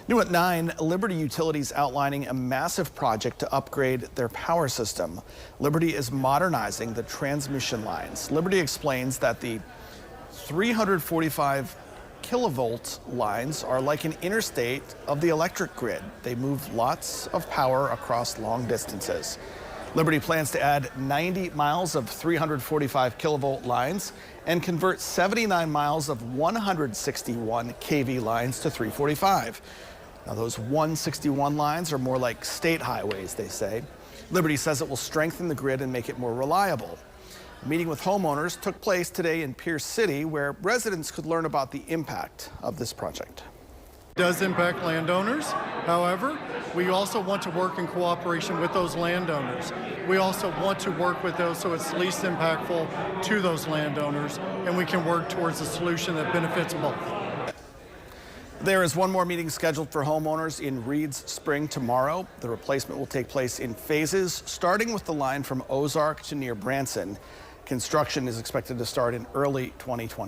New at 9, Liberty Utilities outlining a massive project to upgrade their power system. Liberty is modernizing the transmission lines. Liberty explains that the 345 kilovolt lines are like an interstate of the electric grid. They move lots of power across long distances. Liberty plans to add 90 miles of 345 kilovolt lines and convert 79 miles of 161 kV lines to 345. Now, those 161 lines are more like state highways, they say. Liberty says it will strengthen the grid and make it more reliable. A meeting with homeowners took place today in Pierce City, where residents could learn about the impact of this project. It does impact landowners. However, we also want to work in cooperation with those landowners. We also want to work with those so it's least impactful to those landowners, and we can work towards a solution that benefits both. There is one more meeting scheduled for homeowners in Reeds Spring tomorrow. The replacement will take place in phases, starting with the line from Ozark to near Branson. Construction is expected to start in early 2020.